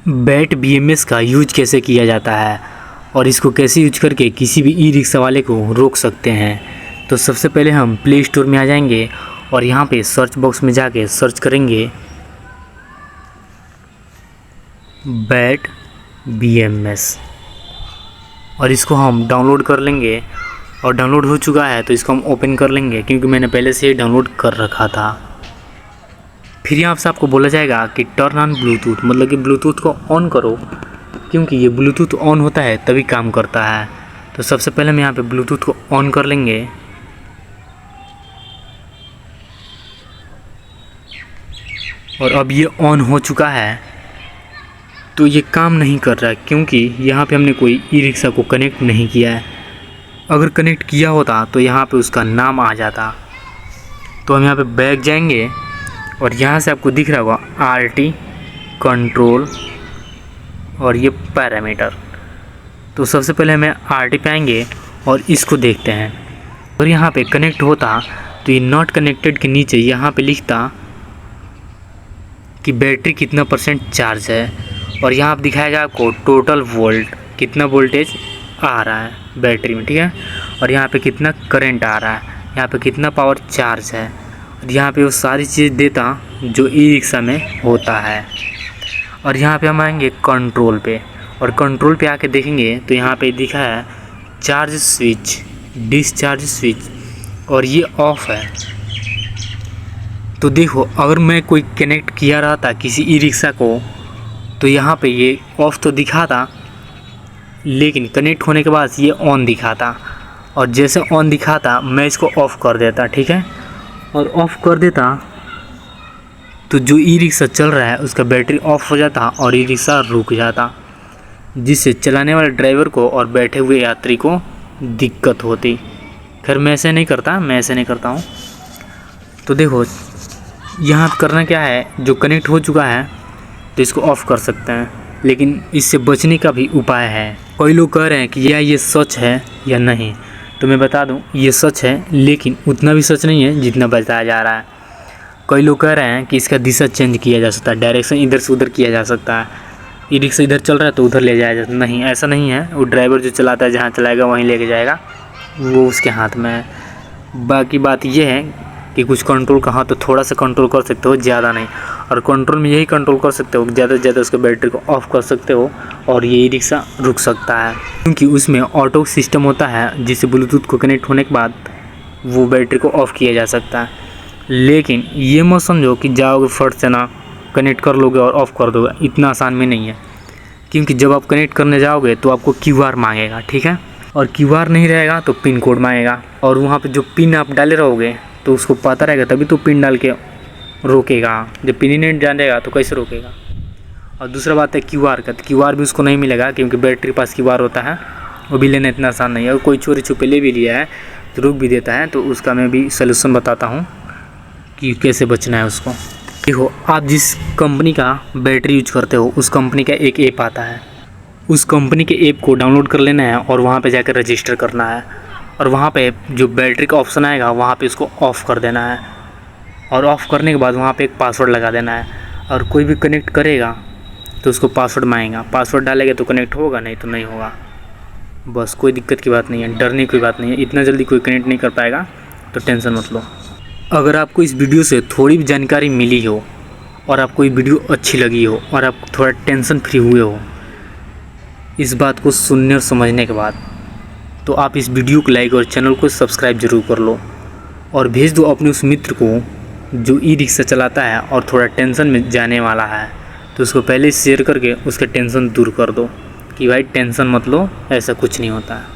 Bat BMS का use कैसे किया जाता है और इसको कैसे यूज करके किसी भी ई रिक्शा वाले को रोक सकते हैं। तो सबसे पहले हम प्ले स्टोर में आ जाएंगे और यहाँ पे सर्च बॉक्स में जाके सर्च करेंगे बैट बीएमएस और इसको हम डाउनलोड कर लेंगे। और डाउनलोड हो चुका है तो इसको हम ओपन कर लेंगे, क्योंकि मैंने पहले से ही डाउनलोड कर रखा था। फिर यहाँ से आपको बोला जाएगा कि टर्न ऑन ब्लूटूथ, मतलब कि ब्लूटूथ को ऑन करो, क्योंकि ये ब्लूटूथ ऑन होता है तभी काम करता है। तो सबसे पहले हम यहाँ पे ब्लूटूथ को ऑन कर लेंगे। और अब ये ऑन हो चुका है। तो ये काम नहीं कर रहा है क्योंकि यहाँ पे हमने कोई ई रिक्शा को कनेक्ट नहीं किया है। अगर कनेक्ट किया होता तो यहाँ पे उसका नाम आ जाता। तो हम यहाँ पे बैक जाएंगे और यहाँ से आपको दिख रहा होगा आरटी कंट्रोल और ये पैरामीटर। तो सबसे पहले हमें आरटी पे आएंगे और इसको देखते हैं। और यहाँ पे कनेक्ट होता तो ये नॉट कनेक्टेड के नीचे यहाँ पे लिखता कि बैटरी कितना % चार्ज है। और यहाँ पर दिखाएगा आपको टोटल वोल्ट, कितना वोल्टेज आ रहा है बैटरी में, ठीक है। और यहाँ पे कितना करंट आ रहा है, यहाँ पे कितना पावर चार्ज है। और यहाँ पे वो सारी चीज़ देता जो ई रिक्शा में होता है। और यहाँ पे हम आएंगे कंट्रोल पे और कंट्रोल पे आके देखेंगे तो यहाँ पे दिखा है चार्ज स्विच, डिस्चार्ज स्विच, और ये ऑफ है। तो देखो, अगर मैं कोई कनेक्ट किया रहता किसी ई रिक्शा को तो यहाँ पे ये ऑफ तो दिखाता, लेकिन कनेक्ट होने के बाद ये ऑन दिखाता। और जैसे ऑन दिखाता मैं इसको ऑफ़ कर देता, ठीक है। और ऑफ़ कर देता तो जो ई रिक्शा चल रहा है उसका बैटरी ऑफ हो जाता और ई रिक्शा रुक जाता, जिससे चलाने वाले ड्राइवर को और बैठे हुए यात्री को दिक्कत होती। खैर मैं ऐसे नहीं करता, मैं ऐसे नहीं करता हूँ। तो देखो यहाँ करना क्या है, जो कनेक्ट हो चुका है तो इसको ऑफ़ कर सकते हैं, लेकिन इससे बचने का भी उपाय है। कई लोग कह रहे हैं कि ये सच है या नहीं, तो मैं बता दूं ये सच है, लेकिन उतना भी सच नहीं है जितना बताया जा रहा है। कई लोग कह रहे हैं कि इसका दिशा चेंज किया जा सकता है, डायरेक्शन इधर से उधर किया जा सकता है। ई रिक्शा इधर चल रहा है तो उधर ले जाया जाता है। नहीं, ऐसा नहीं है। वो ड्राइवर जो चलाता है जहाँ चलाएगा वहीं लेके जाएगा, वो उसके हाथ में है। बाकी बात ये है कि कुछ कंट्रोल कहाँ तो थोड़ा सा कंट्रोल कर सकते हो, ज़्यादा नहीं। और कंट्रोल में यही कंट्रोल कर सकते हो, ज़्यादा से ज़्यादा उसके बैटरी को ऑफ़ कर सकते हो और ये ई रिक्शा रुक सकता है, क्योंकि उसमें ऑटो सिस्टम होता है जिससे ब्लूटूथ को कनेक्ट होने के बाद वो बैटरी को ऑफ़ किया जा सकता है। लेकिन ये मत समझो कि जाओगे फट से ना कनेक्ट कर लोगे और ऑफ़ कर दोगे, इतना आसान में नहीं है। क्योंकि जब आप कनेक्ट करने जाओगे तो आपको QR मांगेगा, ठीक है। और QR नहीं रहेगा तो पिन कोड मांगेगा, और वहाँ पर जो पिन आप डाले रहोगे तो उसको पता रहेगा तभी तो पिन डाल के रोकेगा। जब पिन ही नहीं डालेगा तो कैसे रोकेगा। और दूसरा बात है QR का, तो QR भी उसको नहीं मिलेगा, क्योंकि बैटरी के पास QR होता है, वो भी लेना इतना आसान नहीं है। और कोई चोरी छुपे ले भी लिया है तो रुक भी देता है, तो उसका मैं भी सलूशन बताता हूँ कि कैसे बचना है उसको। देखो, आप जिस कंपनी का बैटरी यूज करते हो उस कंपनी का एक ऐप आता है, उस कंपनी के ऐप को डाउनलोड कर लेना है और वहाँ पर जाकर रजिस्टर करना है। और वहाँ पे जो बैटरी का ऑप्शन आएगा वहाँ पे इसको ऑफ़ कर देना है। और ऑफ़ करने के बाद वहाँ पे एक पासवर्ड लगा देना है। और कोई भी कनेक्ट करेगा तो उसको पासवर्ड मांगेगा, पासवर्ड डालेगा तो कनेक्ट होगा, नहीं तो नहीं होगा। बस कोई दिक्कत की बात नहीं है, डरने की बात नहीं है। इतना जल्दी कोई कनेक्ट नहीं कर पाएगा, तो टेंशन मत लो। अगर आपको इस वीडियो से थोड़ी भी जानकारी मिली हो और आपको ये वीडियो अच्छी लगी हो और आप थोड़ा टेंशन फ्री हुए हो इस बात को सुनने और समझने के बाद, तो आप इस वीडियो को लाइक और चैनल को सब्सक्राइब ज़रूर कर लो। और भेज दो अपने उस मित्र को जो ई रिक्शा चलाता है और थोड़ा टेंशन में जाने वाला है, तो उसको पहले शेयर करके उसका टेंशन दूर कर दो कि भाई टेंशन मत लो, ऐसा कुछ नहीं होता है।